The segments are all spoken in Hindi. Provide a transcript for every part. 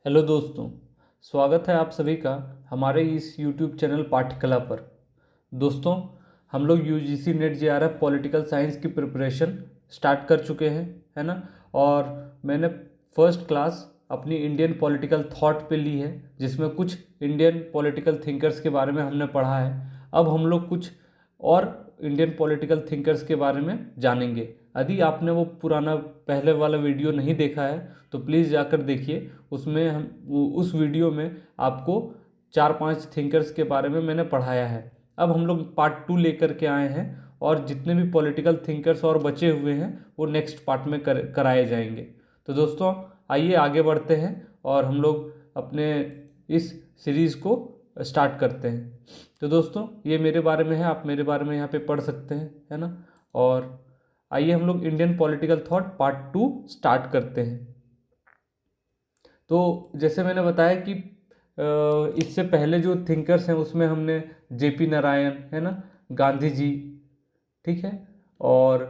हेलो दोस्तों, स्वागत है आप सभी का हमारे इस YouTube चैनल पाठ्यकला पर। दोस्तों, हम लोग UGC net JRF political science की प्रिपरेशन स्टार्ट कर चुके हैं, है ना। और मैंने फर्स्ट क्लास अपनी इंडियन पॉलिटिकल थॉट पे ली है, जिसमें कुछ इंडियन पॉलिटिकल थिंकर्स के बारे में हमने पढ़ा है। अब हम लोग कुछ और इंडियन पॉलिटिकल थिंकर्स के बारे में जानेंगे। यदि आपने वो पुराना पहले वाला वीडियो नहीं देखा है तो प्लीज़ जाकर देखिए। उसमें उस वीडियो में आपको 4-5 थिंकर्स के बारे में मैंने पढ़ाया है। अब हम लोग पार्ट 2 लेकर के आए हैं और जितने भी पॉलिटिकल थिंकर्स और बचे हुए हैं वो नेक्स्ट पार्ट में कराए जाएंगे। तो दोस्तों, आइए आगे बढ़ते हैं और हम लोग अपने इस सीरीज़ को स्टार्ट करते हैं। तो दोस्तों, ये मेरे बारे में है, आप मेरे बारे में यहाँ पे पढ़ सकते हैं, है ना। और आइए हम लोग Indian political thought part 2 start करते हैं। तो जैसे मैंने बताया कि इससे पहले जो थिंकर्स हैं उसमें हमने JP नारायण, है ना, गांधी जी, ठीक है, और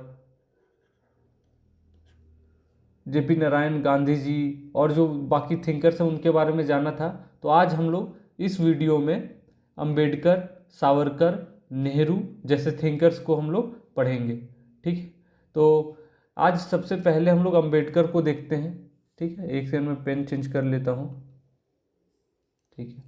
JP नारायण, गांधी जी और जो बाकी थिंकर्स हैं उनके बारे में जाना था। तो आज हम लोग इस वीडियो में अंबेडकर, सावरकर, नेहरू जैसे थिंकर्स को हम लोग पढ़ेंगे, ठीक है। तो आज सबसे पहले हम लोग अंबेडकर को देखते हैं, ठीक है। एक सेकंड में पेन चेंज कर लेता हूँ, ठीक है।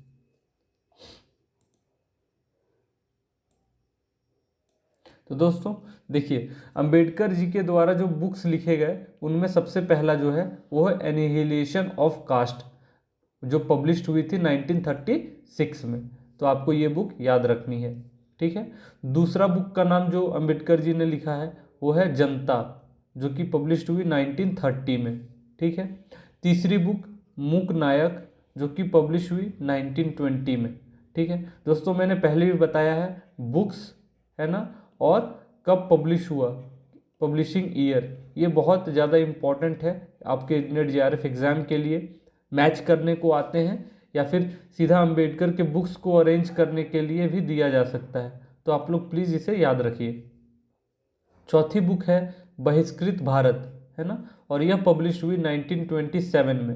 तो दोस्तों देखिए, अंबेडकर जी के द्वारा जो बुक्स लिखे गए उनमें सबसे पहला जो है वो है एनिहिलेशन ऑफ कास्ट, जो पब्लिश्ड हुई थी 1936 में। तो आपको ये बुक याद रखनी है, ठीक है। दूसरा बुक का नाम जो अंबेडकर जी ने लिखा है वो है जनता, जो कि पब्लिश्ड हुई 1930 में, ठीक है। तीसरी बुक मूक नायक, जो कि पब्लिश हुई 1920 में, ठीक है। दोस्तों, मैंने पहले भी बताया है बुक्स, है ना, और कब पब्लिश हुआ, पब्लिशिंग ईयर, ये बहुत ज़्यादा इम्पॉर्टेंट है आपके नेट JRF एग्ज़ाम के लिए। मैच करने को आते हैं या फिर सीधा अंबेडकर के बुक्स को अरेंज करने के लिए भी दिया जा सकता है। तो आप लोग प्लीज़ इसे याद रखिए। चौथी बुक है बहिष्कृत भारत, है ना, और यह पब्लिश हुई 1927 में।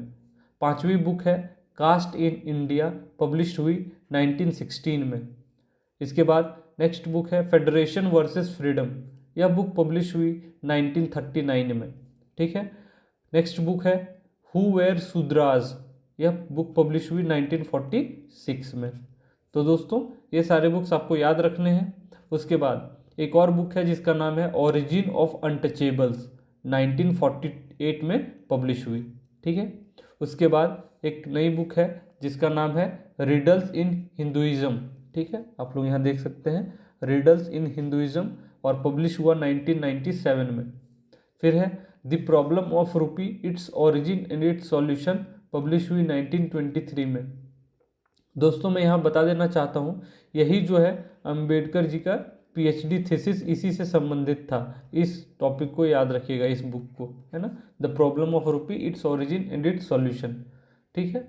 पांचवी बुक है कास्ट इन इंडिया, पब्लिश हुई 1916 में। इसके बाद नेक्स्ट बुक है फेडरेशन वर्सेस फ्रीडम, यह बुक पब्लिश हुई 1939 में, ठीक है। नेक्स्ट बुक है हु वेर शूद्राज, यह बुक पब्लिश हुई 1946 में। तो दोस्तों, ये सारे बुक्स आपको याद रखने हैं। उसके बाद एक और बुक है जिसका नाम है ओरिजिन ऑफ अनटचेबल्स, 1948 में पब्लिश हुई, ठीक है। उसके बाद एक नई बुक है जिसका नाम है रिडल्स इन हिंदुइज्म, ठीक है, आप लोग यहाँ देख सकते हैं रिडल्स इन हिंदुइज्म, और पब्लिश हुआ 1997 में। फिर है द प्रॉब्लम ऑफ रूपी, its origin and it's solution, publish हुई 1923 में। दोस्तों, मैं यहाँ बता देना चाहता हूँ, यही जो है अंबेडकर जी का PhD थीसिस इसी से संबंधित था। इस टॉपिक को याद रखिएगा, इस बुक को, है ना, द प्रॉब्लम ऑफ रूपी, its origin and it's solution, ठीक है।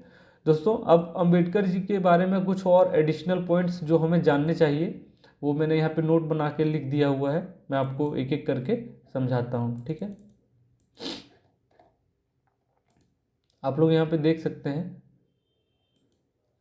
दोस्तों, अब अंबेडकर जी के बारे में कुछ और एडिशनल पॉइंट्स जो हमें जानने चाहिए वो मैंने यहाँ पे नोट बना के लिख दिया हुआ है। मैं आपको एक एक करके समझाता हूँ, ठीक है। आप लोग यहाँ पे देख सकते हैं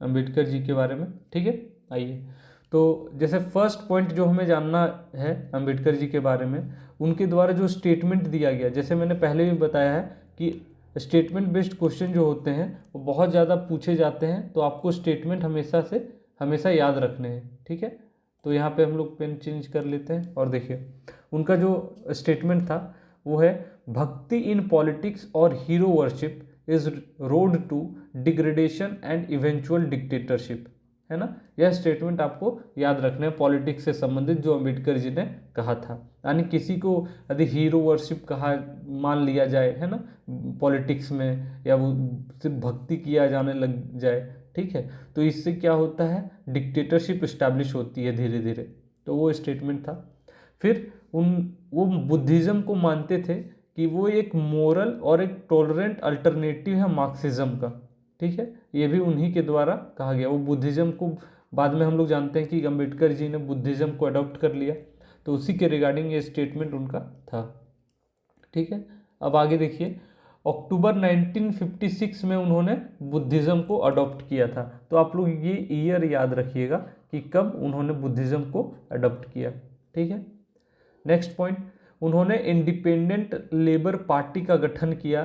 अंबेडकर जी के बारे में, ठीक है। आइए, तो जैसे फर्स्ट पॉइंट जो हमें जानना है अंबेडकर जी के बारे में, उनके द्वारा जो स्टेटमेंट दिया गया, जैसे मैंने पहले भी बताया है कि स्टेटमेंट बेस्ड क्वेश्चन जो होते हैं वो बहुत ज़्यादा पूछे जाते हैं। तो आपको स्टेटमेंट हमेशा याद रखने हैं, ठीक है। तो यहाँ पे हम लोग पेन चेंज कर लेते हैं और देखिए उनका जो स्टेटमेंट था वो है भक्ति इन पॉलिटिक्स और hero worship is road to degradation and eventual dictatorship, है ना। यह स्टेटमेंट आपको याद रखना है पॉलिटिक्स से संबंधित, जो अंबेडकर जी ने कहा था। यानी किसी को यदि हीरो वर्शिप कहा मान लिया जाए, है ना, पॉलिटिक्स में, या वो सिर्फ भक्ति किया जाने लग जाए, ठीक है, तो इससे क्या होता है, डिक्टेटरशिप इस्टेब्लिश होती है धीरे धीरे। तो वो स्टेटमेंट था। फिर वो बुद्धिज़्म को मानते थे कि वो एक मोरल और एक टॉलरेंट अल्टरनेटिव है मार्क्सिज्म का, ठीक है। ये भी उन्हीं के द्वारा कहा गया। वो बुद्धिज़्म को बाद में हम लोग जानते हैं कि अंबेडकर जी ने बुद्धिज़्म को अडॉप्ट कर लिया, तो उसी के रिगार्डिंग ये स्टेटमेंट उनका था, ठीक है। अब आगे देखिए, अक्टूबर 1956 में उन्होंने बुद्धिज़्म को अडॉप्ट किया था। तो आप लोग ये ईयर याद रखिएगा कि कब उन्होंने बुद्धिज़्म को अडॉप्ट किया। ठीक है, नेक्स्ट पॉइंट, उन्होंने इंडिपेंडेंट लेबर पार्टी का गठन किया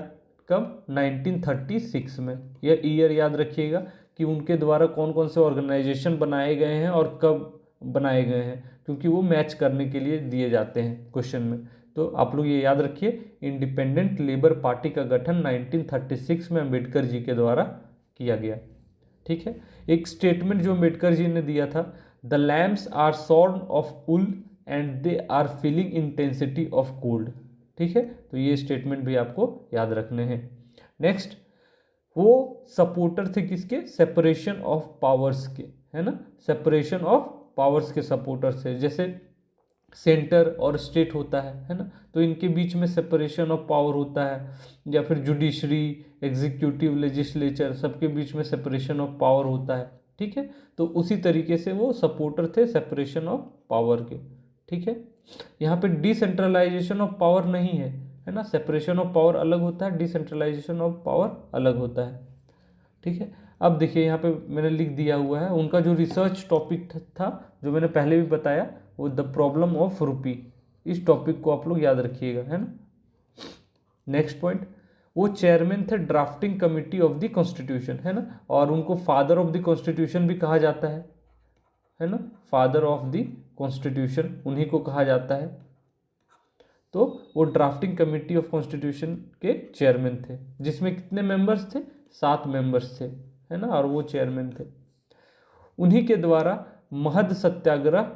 कब? 1936 में। यह ईयर याद रखिएगा कि उनके द्वारा कौन कौन से ऑर्गेनाइजेशन बनाए गए हैं और कब बनाए गए हैं, क्योंकि वो मैच करने के लिए दिए जाते हैं क्वेश्चन में। तो आप लोग ये याद रखिए, इंडिपेंडेंट लेबर पार्टी का गठन 1936 में अम्बेडकर जी के द्वारा किया गया। ठीक है, एक स्टेटमेंट जो अम्बेडकर जी ने दिया था, the lamps are shorn of wool and they are feeling intensity of cold. ठीक है, तो ये स्टेटमेंट भी आपको याद रखने हैं। नेक्स्ट, वो सपोर्टर थे किसके? सेपरेशन ऑफ पावर्स के, है ना, सेपरेशन ऑफ पावर्स के सपोर्टर थे। जैसे सेंटर और स्टेट होता है ना, तो इनके बीच में सेपरेशन ऑफ पावर होता है, या फिर जुडिशरी, एग्जीक्यूटिव, लेजिस्लेचर, सबके बीच में सेपरेशन ऑफ पावर होता है। ठीक है, तो उसी तरीके से वो सपोर्टर थे सेपरेशन ऑफ पावर के। ठीक है, यहाँ पे डिसेंट्रलाइजेशन ऑफ पावर नहीं है ना, सेपरेशन ऑफ पावर अलग होता है, डिसेंट्रलाइजेशन ऑफ पावर अलग होता है। ठीक है, अब देखिए यहाँ पे मैंने लिख दिया हुआ है उनका जो रिसर्च टॉपिक था, जो मैंने पहले भी बताया, वो द प्रॉब्लम ऑफ रुपी। इस टॉपिक को आप लोग याद रखिएगा, है ना। नेक्स्ट पॉइंट, वो चेयरमैन थे drafting committee of the constitution, है ना, और उनको फादर ऑफ द कॉन्स्टिट्यूशन भी कहा जाता है ना, फादर ऑफ द कॉन्स्टिट्यूशन उन्हीं को कहा जाता है। तो वो ड्राफ्टिंग कमेटी ऑफ कॉन्स्टिट्यूशन के चेयरमैन थे, जिसमें कितने मेंबर्स थे? 7 मेंबर्स थे, है ना, और वो चेयरमैन थे। उन्हीं के द्वारा महद सत्याग्रह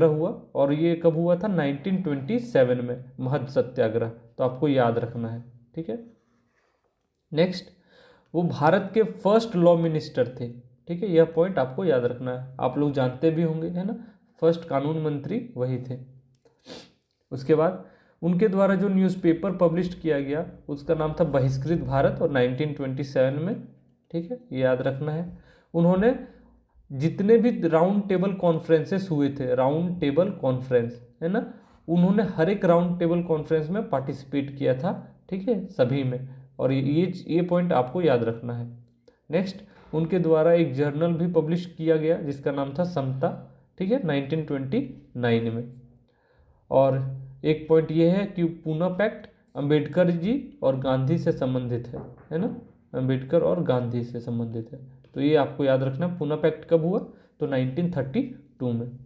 हुआ, और ये कब हुआ था? 1927 में महद सत्याग्रह, तो आपको याद रखना है। ठीक है, नेक्स्ट, वो भारत के फर्स्ट लॉ मिनिस्टर थे। ठीक है, यह पॉइंट आपको याद रखना है, आप लोग जानते भी होंगे, है ना, फर्स्ट कानून मंत्री वही थे। उसके बाद उनके द्वारा जो न्यूज़पेपर पब्लिश किया गया उसका नाम था बहिष्कृत भारत, और 1927 में। ठीक है, ये याद रखना है। उन्होंने जितने भी राउंड टेबल कॉन्फ्रेंसेस हुए थे, राउंड टेबल कॉन्फ्रेंस, है ना, उन्होंने हर एक राउंड टेबल कॉन्फ्रेंस में पार्टिसिपेट किया था। ठीक है, सभी में, और ये पॉइंट आपको याद रखना है। नेक्स्ट, उनके द्वारा एक जर्नल भी पब्लिश किया गया जिसका नाम था समता। ठीक है, 1929 में। और एक पॉइंट ये है कि पूना पैक्ट अंबेडकर जी और गांधी से संबंधित है ना, अंबेडकर और गांधी से संबंधित है, तो ये आपको याद रखना। पूना पैक्ट कब हुआ? तो 1932 में।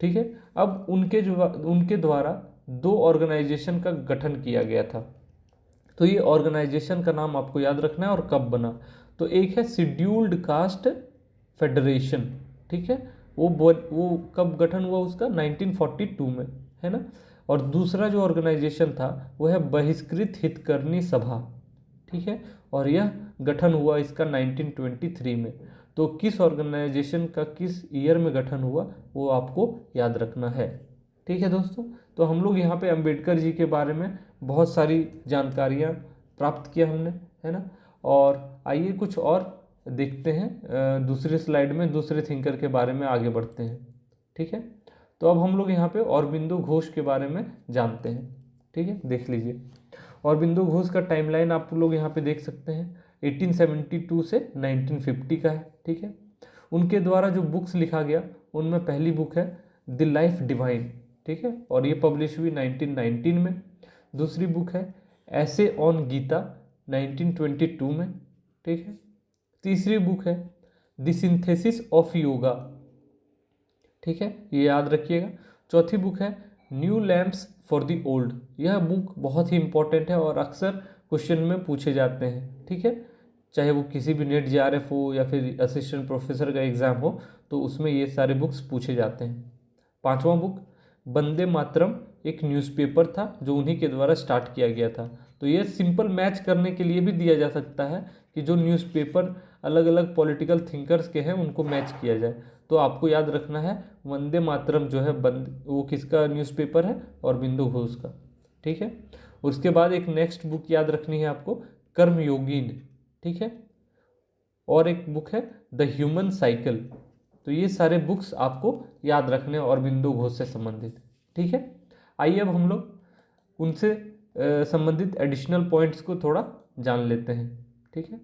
ठीक है, अब उनके द्वारा 2 ऑर्गेनाइजेशन का गठन किया गया था, तो ये ऑर्गेनाइजेशन का नाम आपको याद रखना है और कब बना। तो एक है शेड्यूल्ड कास्ट फेडरेशन। ठीक है, वो कब गठन हुआ उसका? 1942 में, है ना। और दूसरा जो ऑर्गेनाइजेशन था वो है बहिष्कृत हितकर्मी सभा। ठीक है, और यह गठन हुआ इसका 1923 में। तो किस ऑर्गेनाइजेशन का किस ईयर में गठन हुआ वो आपको याद रखना है। ठीक है दोस्तों, तो हम लोग यहाँ पे अंबेडकर जी के बारे में बहुत सारी जानकारियाँ प्राप्त किया हमने, है ना। और आइए कुछ और देखते हैं, दूसरे स्लाइड में दूसरे थिंकर के बारे में आगे बढ़ते हैं। ठीक है, तो अब हम लोग यहाँ पे औरबिंदो घोष के बारे में जानते हैं। ठीक है, देख लीजिए, औरबिंदो घोष का टाइमलाइन आप लोग यहाँ पे देख सकते हैं, 1872 से 1950 का है। ठीक है, उनके द्वारा जो बुक्स लिखा गया उनमें पहली बुक है द लाइफ डिवाइन। ठीक है, और ये पब्लिश हुई 1919 में। दूसरी बुक है ऐसे ऑन गीता, 1922 में। ठीक है, तीसरी बुक है द सिंथेसिस ऑफ योगा। ठीक है, ये याद रखिएगा। चौथी बुक है new lamps for the old. यह बुक बहुत ही इंपॉर्टेंट है और अक्सर क्वेश्चन में पूछे जाते हैं। ठीक है, चाहे वो किसी भी नेट JRF हो या फिर असिस्टेंट प्रोफेसर का एग्ज़ाम हो, तो उसमें ये सारे बुक्स पूछे जाते हैं। पांचवा बुक वंदे मातरम, एक न्यूज़पेपर था जो उन्हीं के द्वारा स्टार्ट किया गया था। तो ये सिंपल मैच करने के लिए भी दिया जा सकता है कि जो न्यूज़पेपर अलग अलग पॉलिटिकल थिंकर्स के हैं उनको मैच किया जाए। तो आपको याद रखना है वंदे मातरम जो है वो किसका न्यूज़पेपर है? औरबिंदो घोष का। ठीक है, उसके बाद एक नेक्स्ट बुक याद रखनी है आपको, कर्मयोगीन। ठीक है, और एक बुक है द ह्यूमन साइकिल। तो ये सारे बुक्स आपको याद रखने हैं औरबिंदो घोष से संबंधित। ठीक है, आइए अब हम लोग उनसे संबंधित एडिशनल पॉइंट्स को थोड़ा जान लेते हैं। ठीक है,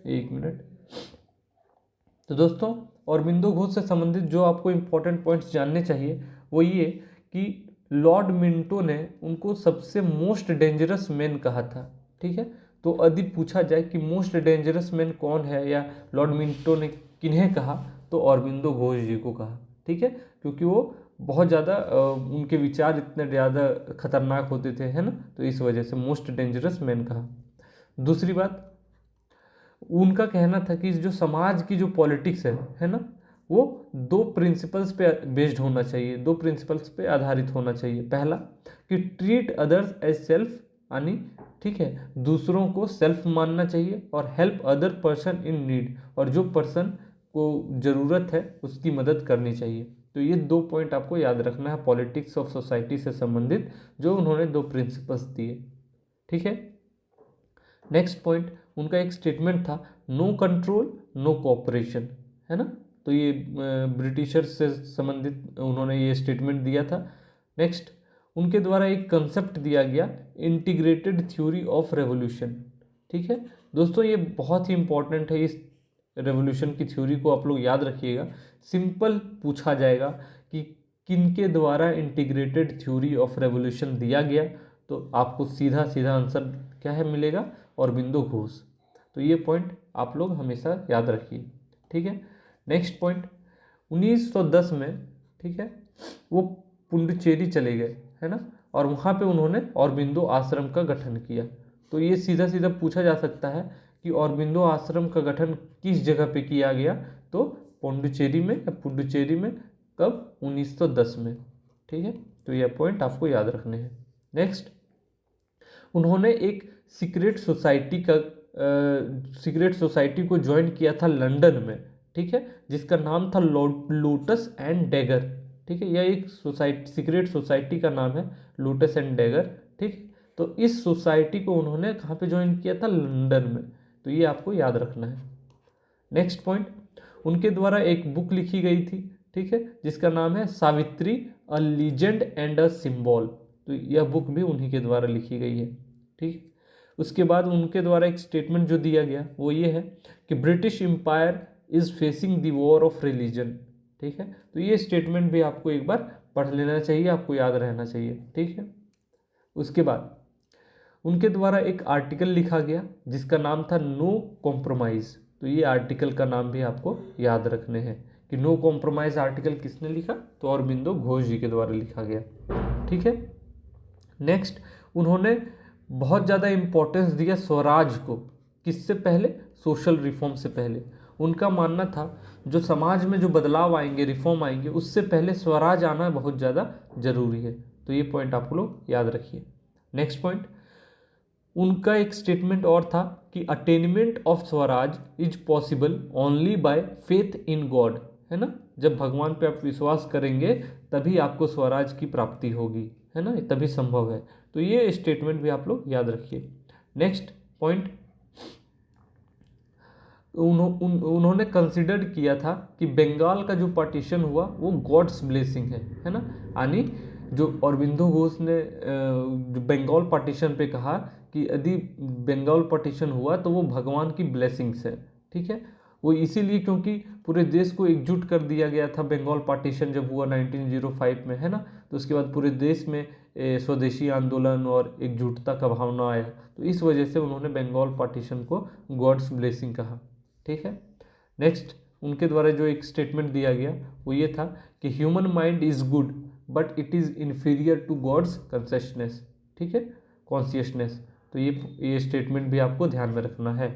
एक मिनट। तो दोस्तों, अरबिंदो घोष से संबंधित जो आपको इम्पोर्टेंट पॉइंट्स जानने चाहिए वो ये कि लॉर्ड मिंटो ने उनको सबसे मोस्ट डेंजरस मैन कहा था। ठीक है, तो यदि पूछा जाए कि मोस्ट डेंजरस मैन कौन है या लॉर्ड मिंटो ने किन्हें कहा, तो अरबिंदो घोष जी को कहा। ठीक है, क्योंकि वो बहुत ज़्यादा उनके विचार इतने ज़्यादा खतरनाक होते थे, है ना, तो इस वजह से मोस्ट डेंजरस मैन कहा। दूसरी बात, उनका कहना था कि जो समाज की जो पॉलिटिक्स है ना, वो दो प्रिंसिपल्स पे बेस्ड होना चाहिए, दो प्रिंसिपल्स पे आधारित होना चाहिए। पहला कि ट्रीट अदर्स एज सेल्फ, यानी ठीक है, दूसरों को सेल्फ मानना चाहिए, और help other person in need, और जो पर्सन को ज़रूरत है उसकी मदद करनी चाहिए। तो ये दो पॉइंट आपको याद रखना है पॉलिटिक्स ऑफ सोसाइटी से संबंधित, जो उन्होंने दो प्रिंसिपल्स दिए। ठीक है, नेक्स्ट पॉइंट, उनका एक स्टेटमेंट था, नो कंट्रोल नो कोऑपरेशन, है ना, तो ये ब्रिटिशर्स से संबंधित उन्होंने ये स्टेटमेंट दिया था। नेक्स्ट, उनके द्वारा एक कंसेप्ट दिया गया, इंटीग्रेटेड थ्योरी ऑफ रेवोल्यूशन। ठीक है दोस्तों, ये बहुत ही इंपॉर्टेंट है, इस रेवोल्यूशन की थ्योरी को आप लोग याद रखिएगा। सिंपल पूछा जाएगा कि किनके द्वारा इंटीग्रेटेड थ्योरी ऑफ रेवोल्यूशन दिया गया, तो आपको सीधा सीधा आंसर क्या है मिलेगा, अरबिंदो घोष। तो ये पॉइंट आप लोग हमेशा याद रखिए। ठीक है, नेक्स्ट पॉइंट, 1910 में, ठीक है, वो पुडुचेरी चले गए, है ना, और वहाँ पे उन्होंने अरबिंदो आश्रम का गठन किया। तो ये सीधा सीधा पूछा जा सकता है कि अरबिंदो आश्रम का गठन किस जगह पे किया गया, तो पुडुचेरी में, कब, 1910 में। ठीक है, तो यह पॉइंट आपको याद रखने हैं। नेक्स्ट, उन्होंने एक सीक्रेट सोसाइटी को ज्वाइन किया था लंदन में। ठीक है, जिसका नाम था लोटस एंड डैगर। ठीक है, यह एक सीक्रेट सोसाइटी का नाम है, लोटस एंड डैगर। ठीक, तो इस सोसाइटी को उन्होंने कहाँ पे ज्वाइन किया था, लंदन में। तो ये आपको याद रखना है। नेक्स्ट पॉइंट, उनके द्वारा एक बुक लिखी गई थी, ठीक है, जिसका नाम है सावित्री, अ लीजेंड एंड अ सिंबल। तो यह बुक भी उन्हीं के द्वारा लिखी गई है। ठीक, उसके बाद उनके द्वारा एक स्टेटमेंट जो दिया गया वो ये है कि British empire is facing the war of religion. ठीक है, तो ये स्टेटमेंट भी आपको एक बार पढ़ लेना चाहिए, आपको याद रहना चाहिए। ठीक है, उसके बाद उनके द्वारा एक आर्टिकल लिखा गया जिसका नाम था नो कॉम्प्रोमाइज़। तो ये आर्टिकल का नाम भी आपको याद रखने हैं कि नो कॉम्प्रोमाइज़ आर्टिकल किसने लिखा, तो अरबिंदो घोष जी के द्वारा लिखा गया। ठीक है, नेक्स्ट, उन्होंने बहुत ज़्यादा इम्पोर्टेंस दिया स्वराज को, किससे पहले, सोशल रिफॉर्म से पहले। उनका मानना था जो समाज में जो बदलाव आएंगे, रिफॉर्म आएंगे, उससे पहले स्वराज आना बहुत ज़्यादा जरूरी है। तो ये पॉइंट आप लोग याद रखिए। नेक्स्ट पॉइंट, उनका एक स्टेटमेंट और था कि attainment of Swaraj is possible only by faith in God, है ना, जब भगवान पे आप विश्वास करेंगे तभी आपको स्वराज की प्राप्ति होगी, है ना, तभी संभव है। तो ये स्टेटमेंट भी आप लोग याद रखिए। नेक्स्ट पॉइंट, उन्होंने कंसिडर किया था कि बंगाल का जो पार्टीशन हुआ वो गॉड्स ब्लेसिंग है ना, यानी जो अरबिंदो घोष ने जो बंगाल पार्टीशन पे कहा कि यदि बंगाल पार्टीशन हुआ तो वो भगवान की ब्लेसिंग्स है। ठीक है, वो इसीलिए क्योंकि पूरे देश को एकजुट कर दिया गया था बंगाल पार्टीशन जब हुआ 1905 में, है ना, तो उसके बाद पूरे देश में स्वदेशी आंदोलन और एकजुटता का भावना आया। तो इस वजह से उन्होंने बंगाल पार्टीशन को गॉड्स ब्लेसिंग कहा। ठीक है, नेक्स्ट, उनके द्वारा जो एक स्टेटमेंट दिया गया वो ये था कि human mind is good but it is inferior to God's consciousness. ठीक है, कॉन्शियसनेस। तो ये स्टेटमेंट भी आपको ध्यान में रखना है।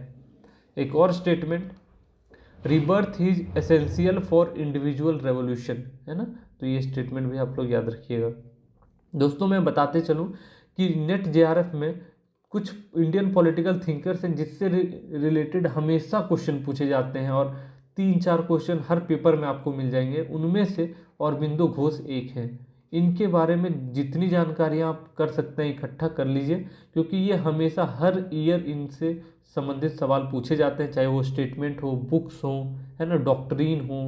एक और statement, rebirth is essential for individual revolution, है ना, तो ये स्टेटमेंट भी आप लोग याद रखिएगा। दोस्तों, मैं बताते चलूँ कि नेट जेआरएफ में कुछ इंडियन पॉलिटिकल थिंकर्स हैं जिससे रिलेटेड हमेशा क्वेश्चन पूछे जाते हैं, और 3-4 क्वेश्चन हर पेपर में आपको मिल जाएंगे। उनमें से अरबिंदो घोष एक हैं। इनके बारे में जितनी जानकारियाँ आप कर सकते हैं इकट्ठा कर लीजिए, क्योंकि ये हमेशा हर ईयर इनसे संबंधित सवाल पूछे जाते हैं, चाहे वो स्टेटमेंट हो, बुक्स हो, है ना, डॉक्ट्रीन हो,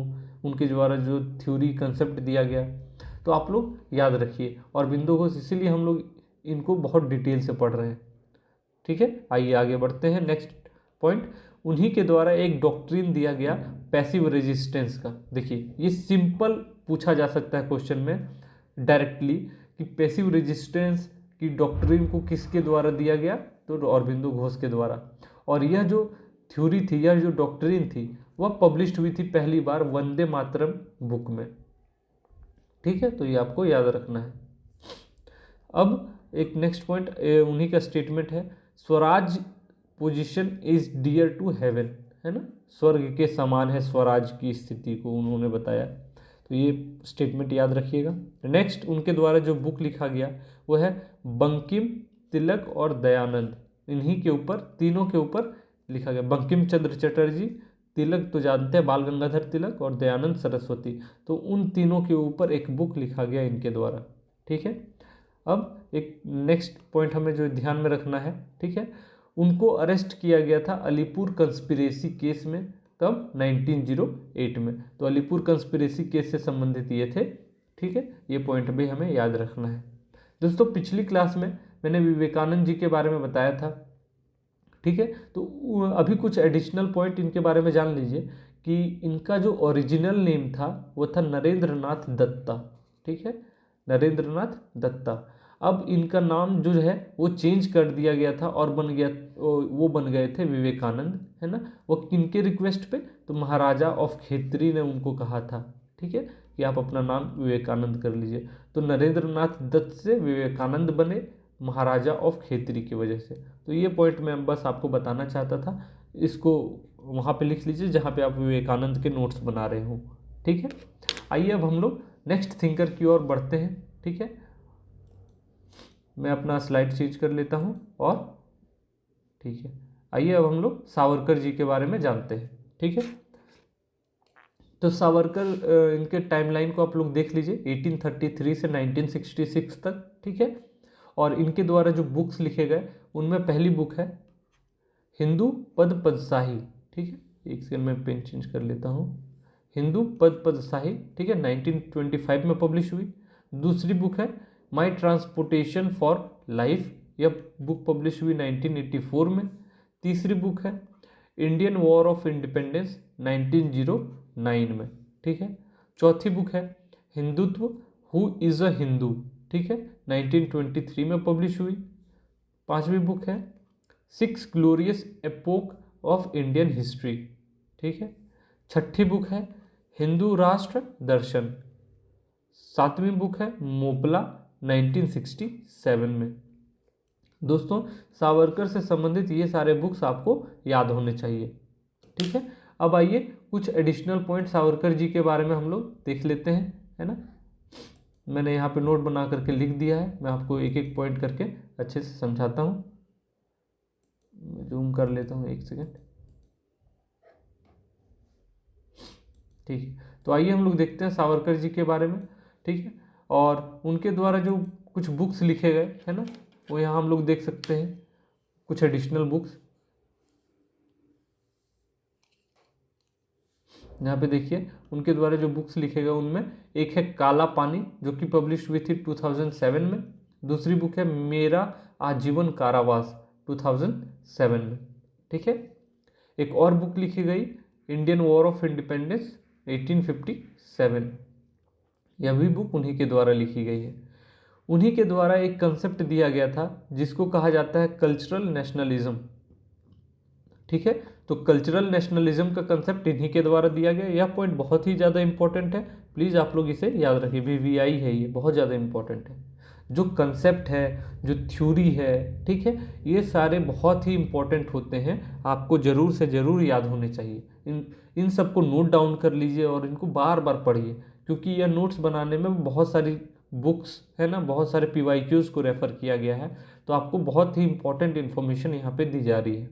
उनके द्वारा जो थ्योरी कंसेप्ट दिया गया। तो आप लोग याद रखिए। अरबिंदो घोष इसीलिए हम लोग इनको बहुत डिटेल से पढ़ रहे हैं। ठीक है, आइए आगे बढ़ते हैं। नेक्स्ट पॉइंट, उन्हीं के द्वारा एक डॉक्ट्रिन दिया गया पैसिव रेजिस्टेंस का। देखिए ये सिंपल पूछा जा सकता है क्वेश्चन में डायरेक्टली कि पैसिव रेजिस्टेंस की डॉक्ट्रिन को किसके द्वारा दिया गया, तो अरबिंदो घोष के द्वारा। और यह जो थ्योरी थी, यह जो डॉक्ट्रिन थी, वह पब्लिश हुई थी पहली बार वंदे मातरम बुक में। ठीक है, तो ये आपको याद रखना है। अब एक नेक्स्ट पॉइंट उन्हीं का स्टेटमेंट है, Swaraj position is dear to heaven, है ना, स्वर्ग के समान है स्वराज की स्थिति को उन्होंने बताया। तो ये स्टेटमेंट याद रखिएगा। नेक्स्ट उनके द्वारा जो बुक लिखा गया वो है बंकिम, तिलक और दयानंद। इन्हीं के ऊपर, तीनों के ऊपर लिखा गया। बंकिम चंद्र चटर्जी, तिलक तो जानते हैं बाल गंगाधर तिलक, और दयानंद सरस्वती, तो उन तीनों के ऊपर एक बुक लिखा गया इनके द्वारा। ठीक है, अब एक नेक्स्ट पॉइंट हमें जो ध्यान में रखना है, ठीक है, उनको अरेस्ट किया गया था अलीपुर कंस्पिरेसी केस में। कब? 1908 में। तो अलीपुर कंस्पिरेसी केस से संबंधित ये थे। ठीक है, ये पॉइंट भी हमें याद रखना है। दोस्तों पिछली क्लास में मैंने विवेकानंद जी के बारे में बताया था। ठीक है, तो अभी कुछ एडिशनल पॉइंट इनके बारे में जान लीजिए कि इनका जो ओरिजिनल नेम था वो था नरेंद्र नाथ दत्ता। ठीक है, नरेंद्र नाथ दत्ता। अब इनका नाम जो है वो चेंज कर दिया गया था और बन गया, वो बन गए थे विवेकानंद, है ना। वो किनके रिक्वेस्ट पे? तो महाराजा ऑफ खेतरी ने उनको कहा था, ठीक है, कि आप अपना नाम विवेकानंद कर लीजिए। तो नरेंद्र नाथ दत्त से विवेकानंद बने महाराजा ऑफ खेतरी की वजह से। तो ये पॉइंट मैं बस आपको बताना चाहता था, इसको वहाँ पे लिख लीजिए जहाँ पे आप विवेकानंद के नोट्स बना रहे हो। ठीक है, आइए अब हम लोग नेक्स्ट थिंकर की ओर बढ़ते हैं। ठीक है, मैं अपना स्लाइड चेंज कर लेता हूँ और ठीक है, आइए अब हम लोग सावरकर जी के बारे में जानते हैं। ठीक है, तो सावरकर, इनके टाइमलाइन को आप लोग देख लीजिए, 1833 से 1966 तक। ठीक है, और इनके द्वारा जो बुक्स लिखे गए उनमें पहली बुक है हिंदू पद पदशाही। ठीक है, एक सेकंड में पेन चेंज कर लेता हूँ। हिंदू पद पदशाही, ठीक है, 1925 में पब्लिश हुई। दूसरी बुक है माई ट्रांसपोर्टेशन फॉर लाइफ, यह बुक पब्लिश हुई 1984 में। तीसरी बुक है इंडियन वॉर ऑफ इंडिपेंडेंस 1909 में। ठीक है, चौथी बुक है Hindutva, who is a Hindu, ठीक है, 1923 में पब्लिश हुई। पांचवी बुक है six glorious epoch of Indian history. ठीक है, छठी बुक है हिंदू राष्ट्र दर्शन। सातवीं बुक है मोपला 1967 में। दोस्तों सावरकर से संबंधित ये सारे बुक्स आपको याद होने चाहिए। ठीक है, अब आइए कुछ एडिशनल पॉइंट सावरकर जी के बारे में हम लोग देख लेते हैं, है ना। मैंने यहाँ पे नोट बना करके लिख दिया है, मैं आपको एक एक पॉइंट करके अच्छे से समझाता हूँ। जूम कर लेता हूँ, एक सेकेंड। ठीक है, तो आइए हम लोग देखते हैं सावरकर जी के बारे में। ठीक है, और उनके द्वारा जो कुछ बुक्स लिखे गए, है ना, वो यहाँ हम लोग देख सकते हैं कुछ एडिशनल बुक्स। यहाँ पे देखिए उनके द्वारा जो बुक्स लिखे गए उनमें एक है काला पानी, जो कि पब्लिश हुई थी 2007 में। दूसरी बुक है मेरा आजीवन कारावास 2007 में। ठीक है, एक और बुक लिखी गई इंडियन वॉर ऑफ इंडिपेंडेंस 1857, यह भी बुक उन्हीं के द्वारा लिखी गई है। उन्हीं के द्वारा एक कंसेप्ट दिया गया था जिसको कहा जाता है कल्चरल नेशनलिज्म। ठीक है, तो कल्चरल नेशनलिज्म का कंसेप्ट इन्हीं के द्वारा दिया गया। यह पॉइंट बहुत ही ज़्यादा इंपॉर्टेंट है, प्लीज़ आप लोग इसे याद रखिए, VVI है ये, बहुत ज़्यादा इंपॉर्टेंट है। जो कंसेप्ट है, जो थ्योरी है, ठीक है, ये सारे बहुत ही इंपॉर्टेंट होते हैं, आपको ज़रूर से ज़रूर याद होने चाहिए। इन सबको नोट डाउन कर लीजिए और इनको बार बार पढ़िए, क्योंकि यह नोट्स बनाने में बहुत सारी बुक्स, है ना, बहुत सारे PYQs को रेफ़र किया गया है, तो आपको बहुत ही इंपॉर्टेंट इन्फॉर्मेशन यहाँ पे दी जा रही है।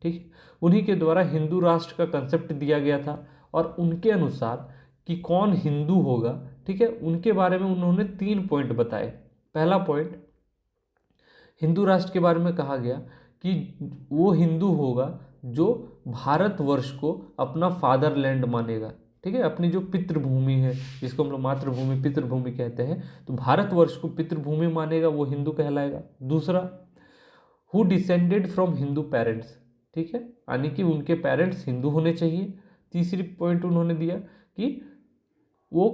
ठीक है, उन्हीं के द्वारा हिंदू राष्ट्र का कंसेप्ट दिया गया था, और उनके अनुसार कि कौन हिंदू होगा, ठीक है, उनके बारे में उन्होंने 3 पॉइंट बताए। पहला पॉइंट, हिंदू राष्ट्र के बारे में कहा गया कि वो हिंदू होगा जो भारतवर्ष को अपना फादरलैंड मानेगा। ठीक है, अपनी जो पितृभूमि है, जिसको हम लोग मातृभूमि पितृभूमि कहते हैं, तो भारतवर्ष को पितृभूमि मानेगा, वो हिंदू कहलाएगा। दूसरा, who descended from Hindu parents, ठीक है, यानी कि उनके पेरेंट्स हिंदू होने चाहिए। तीसरी पॉइंट उन्होंने दिया कि वो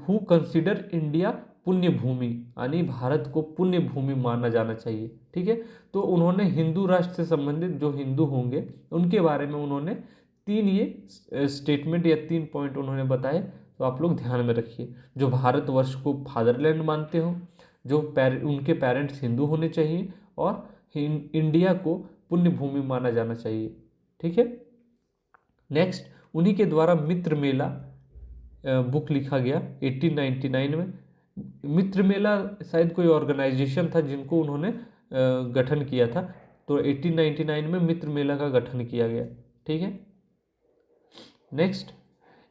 हु कंसिडर इंडिया पुण्य भूमि, यानी भारत को पुण्य भूमि माना जाना चाहिए। ठीक है, तो उन्होंने हिंदू राष्ट्र से संबंधित जो हिंदू होंगे उनके बारे में उन्होंने 3 ये स्टेटमेंट या 3 पॉइंट उन्होंने बताए, तो आप लोग ध्यान में रखिए। जो भारतवर्ष को फादरलैंड मानते हो, जो उनके पेरेंट्स हिंदू होने चाहिए, और इंडिया को पुण्य भूमि माना जाना चाहिए। ठीक है, नेक्स्ट, उन्हीं के द्वारा मित्र मेला बुक लिखा गया 1899 में। मित्र मेला शायद कोई ऑर्गेनाइजेशन था जिनको उन्होंने गठन किया था, तो 1899 में मित्र मेला का गठन किया गया। ठीक है, नेक्स्ट,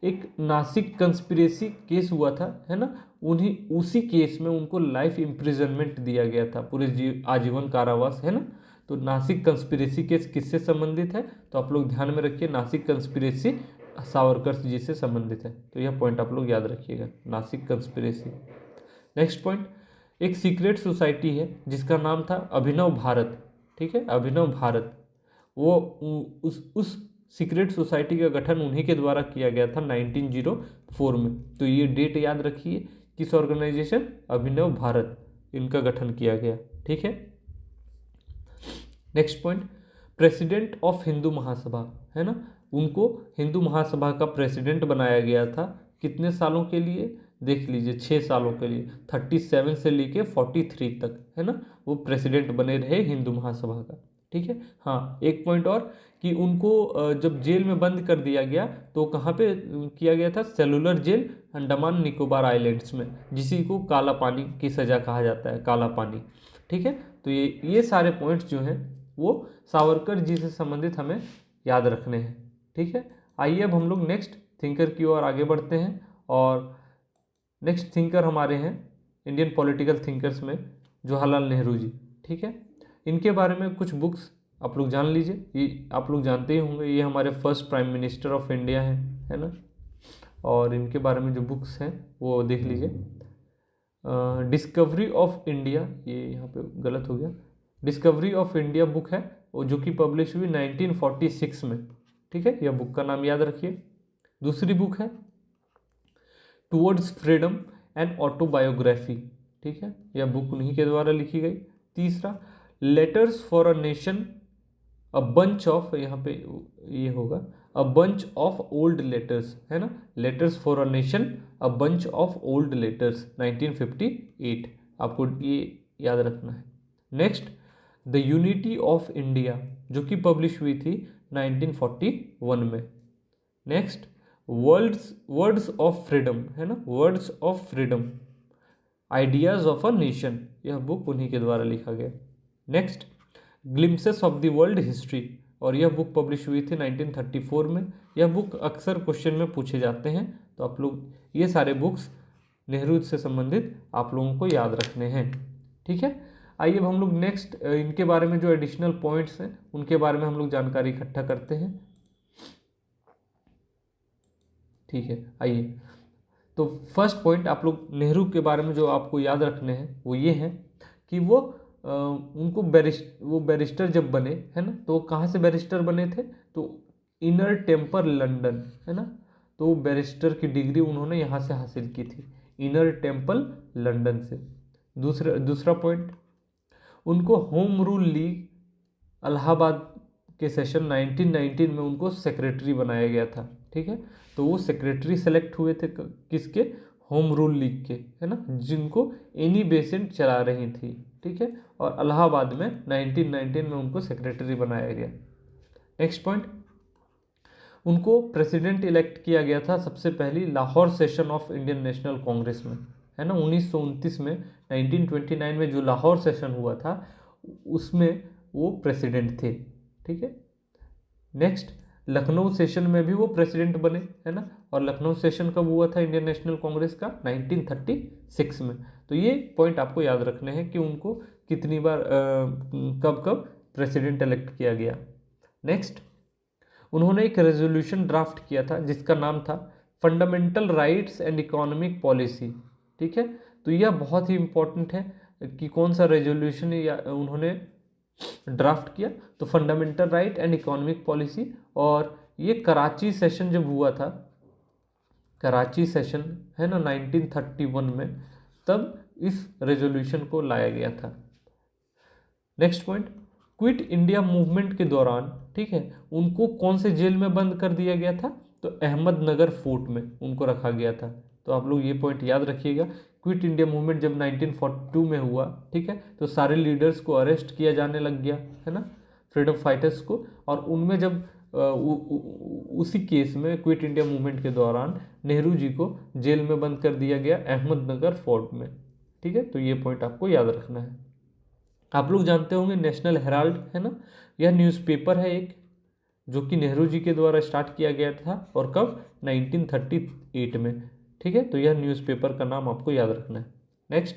एक नासिक कंस्पिरेसी केस हुआ था, है ना, उसी केस में उनको लाइफ इम्प्रिजनमेंट दिया गया था, पूरे आजीवन कारावास, है ना। तो नासिक कंस्पिरेसी केस किससे संबंधित है, तो आप लोग ध्यान में रखिए, नासिक कंस्पिरेसी सावरकर जी से संबंधित है, तो यह पॉइंट आप लोग याद रखिएगा, नासिक कंस्पिरेसी। नेक्स्ट पॉइंट, एक सीक्रेट सोसाइटी है जिसका नाम था अभिनव भारत। ठीक है, अभिनव भारत, वो उस सीक्रेट सोसाइटी का गठन उन्हीं के द्वारा किया गया था 1904 में। तो ये डेट याद रखिए, किस ऑर्गेनाइजेशन, अभिनव भारत, इनका गठन किया गया। ठीक है, next point, president of Hindu Mahasabha, है ना, उनको हिंदू महासभा का प्रेसिडेंट बनाया गया था। कितने सालों के लिए, देख लीजिए, 6 सालों के लिए, 37 से लेके 43 तक, है ना, वो प्रेसिडेंट बने रहे हिंदू महासभा का। ठीक है, हाँ, एक पॉइंट और, कि उनको जब जेल में बंद कर दिया गया तो कहाँ पे किया गया था, cellular jail, Andaman Nicobar islands में, जिसी को काला पानी की सज़ा कहा जाता है, काला पानी। ठीक है, तो ये सारे पॉइंट्स जो हैं वो सावरकर जी से संबंधित हमें याद रखने हैं। ठीक है, आइए अब हम लोग नेक्स्ट थिंकर की ओर आगे बढ़ते हैं, और नेक्स्ट थिंकर हमारे हैं इंडियन पॉलिटिकल थिंकर्स में जवाहरलाल नेहरू जी। ठीक है, इनके बारे में कुछ बुक्स आप लोग जान लीजिए, ये आप लोग जानते ही होंगे, ये हमारे first prime minister of India हैं, है ना, और इनके बारे में जो बुक्स हैं वो देख लीजिए। डिस्कवरी ऑफ इंडिया, ये यहाँ पे गलत हो गया, डिस्कवरी ऑफ इंडिया बुक है, वो जो कि पब्लिश हुई 1946 में। ठीक है, यह बुक का नाम याद रखिए। दूसरी बुक है टुवर्ड्स फ्रीडम एंड ऑटोबायोग्राफी। ठीक है, यह बुक उन्हीं के द्वारा लिखी गई। तीसरा, letters for a nation, a bunch of, यहाँ पे ये होगा, a bunch of old letters, है ना, letters for a nation, a bunch of old letters, 1958, आपको ये याद रखना है। Next, the unity of India, जो कि पब्लिश हुई थी 1941 में। नेक्स्ट, वर्ड्स ऑफ फ्रीडम, है ना, words of freedom, ideas of a nation, यह बुक उन्हीं के द्वारा लिखा गया। Next, glimpses of the world history, और यह बुक पब्लिश हुई थी 1934 में। यह बुक अक्सर क्वेश्चन में पूछे जाते हैं, तो आप लोग ये सारे बुक्स नेहरू से संबंधित आप लोगों को याद रखने हैं। ठीक है, आइए अब हम लोग नेक्स्ट इनके बारे में जो एडिशनल पॉइंट्स हैं उनके बारे में हम लोग जानकारी इकट्ठा करते हैं। ठीक है, आइए, तो फर्स्ट पॉइंट आप लोग नेहरू के बारे में जो आपको याद रखने हैं वो ये हैं कि वो उनको वो बैरिस्टर जब बने, है ना, तो कहाँ से बैरिस्टर बने थे, तो इनर टेम्पर लंदन, है ना, तो बैरिस्टर की डिग्री उन्होंने यहाँ से हासिल की थी, इनर टेम्पल लंदन से। दूसरा पॉइंट, उनको होम रूल लीग इलाहाबाद के सेशन 1919 में उनको सेक्रेटरी बनाया गया था। ठीक है, तो वो सेक्रेटरी सेलेक्ट हुए थे किसके, होम रूल लीग के, है ना, जिनको एनी बेसेंट चला रही थी। ठीक है, और इलाहाबाद में 1919 में उनको सेक्रेटरी बनाया गया। नेक्स्ट पॉइंट, उनको प्रेसिडेंट इलेक्ट किया गया था सबसे पहली Lahore session of Indian national Congress में, है ना, 1929 में, 1929 में जो लाहौर सेशन हुआ था उसमें वो प्रेसिडेंट थे। ठीक है, नेक्स्ट, लखनऊ सेशन में भी वो प्रेसिडेंट बने, है ना, और लखनऊ सेशन कब हुआ था इंडियन नेशनल कांग्रेस का, 1936 में। तो ये पॉइंट आपको याद रखने हैं कि उनको कितनी बार कब कब प्रेसिडेंट इलेक्ट किया गया। नेक्स्ट, उन्होंने एक रेजोल्यूशन ड्राफ्ट किया था जिसका नाम था fundamental rights and economic policy, ठीक है। तो यह बहुत ही इंपॉर्टेंट है कि कौन सा रेजोल्यूशन या उन्होंने ड्राफ्ट किया, तो fundamental right and economic policy. और ये कराची सेशन जब हुआ था, कराची सेशन है ना 1931 में, तब इस रेजोल्यूशन को लाया गया था। Next point, quit India movement के दौरान, ठीक है, उनको कौन से जेल में बंद कर दिया गया था, तो अहमदनगर फोर्ट में उनको रखा गया था। तो आप लोग ये पॉइंट याद रखिएगा। क्विट इंडिया मूवमेंट जब 1942 में हुआ, ठीक है, तो सारे लीडर्स को अरेस्ट किया जाने लग गया, है ना, फ्रीडम फाइटर्स को। और उनमें जब उसी केस में क्विट इंडिया मूवमेंट के दौरान नेहरू जी को जेल में बंद कर दिया गया अहमदनगर फोर्ट में, ठीक है। तो ये पॉइंट आपको याद रखना है। आप लोग जानते होंगे नेशनल हेराल्ड, है ना, यह न्यूज़पेपर है एक, जो कि नेहरू जी के द्वारा स्टार्ट किया गया था, और कब, 1938 में, ठीक है। तो यह न्यूज़पेपर का नाम आपको याद रखना है। नेक्स्ट,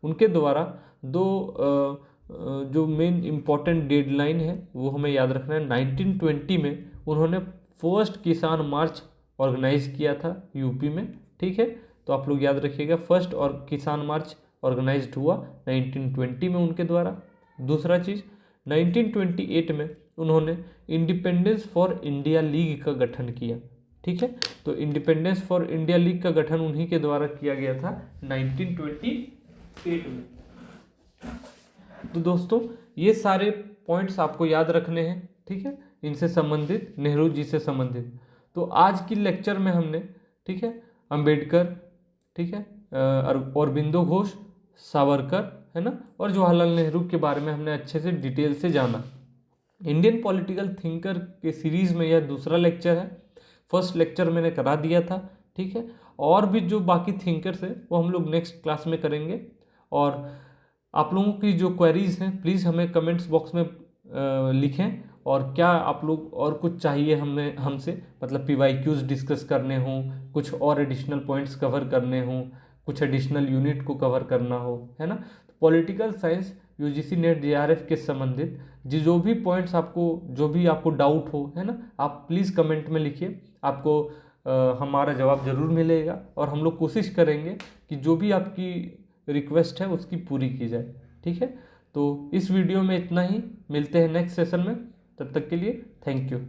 उनके द्वारा दो जो मेन इम्पॉर्टेंट डेडलाइन है वो हमें याद रखना है। 1920 में उन्होंने फर्स्ट किसान मार्च ऑर्गेनाइज किया था यूपी में, ठीक है। तो आप लोग याद रखिएगा, फर्स्ट और किसान मार्च ऑर्गेनाइज्ड हुआ 1920 में उनके द्वारा। दूसरा चीज़, 1928 में उन्होंने इंडिपेंडेंस फॉर इंडिया लीग का गठन किया, ठीक है। तो इंडिपेंडेंस फॉर इंडिया लीग का गठन उन्हीं के द्वारा किया गया था 1928 में। तो दोस्तों ये सारे पॉइंट्स आपको याद रखने हैं, ठीक है, इनसे संबंधित, नेहरू जी से संबंधित। तो आज की लेक्चर में हमने, ठीक है, अंबेडकर, ठीक है, अरबिंदो घोष, सावरकर, है ना, और जवाहरलाल नेहरू के बारे में हमने अच्छे से डिटेल से जाना। इंडियन पॉलिटिकल थिंकर के सीरीज़ में यह दूसरा लेक्चर है। फर्स्ट लेक्चर मैंने करा दिया था, ठीक है। और भी जो बाकी थिंकर्स हैं वो हम लोग नेक्स्ट क्लास में करेंगे। और आप लोगों की जो क्वेरीज हैं प्लीज़ हमें कमेंट्स बॉक्स में लिखें, और क्या आप लोग और कुछ चाहिए हमें हमसे, मतलब PYQs डिस्कस करने हों, कुछ और एडिशनल पॉइंट्स कवर करने हों, कुछ एडिशनल यूनिट को कवर करना हो, है ना। तो political science UGC net JRF के संबंधित जो भी पॉइंट्स आपको, जो भी आपको डाउट हो, है ना, आप प्लीज़ कमेंट में लिखिए, आपको हमारा जवाब ज़रूर मिलेगा। और हम लोग कोशिश करेंगे कि जो भी आपकी रिक्वेस्ट है उसकी पूरी की जाए, ठीक है। तो इस वीडियो में इतना ही, मिलते हैं नेक्स्ट सेशन में, तब तक के लिए थैंक यू।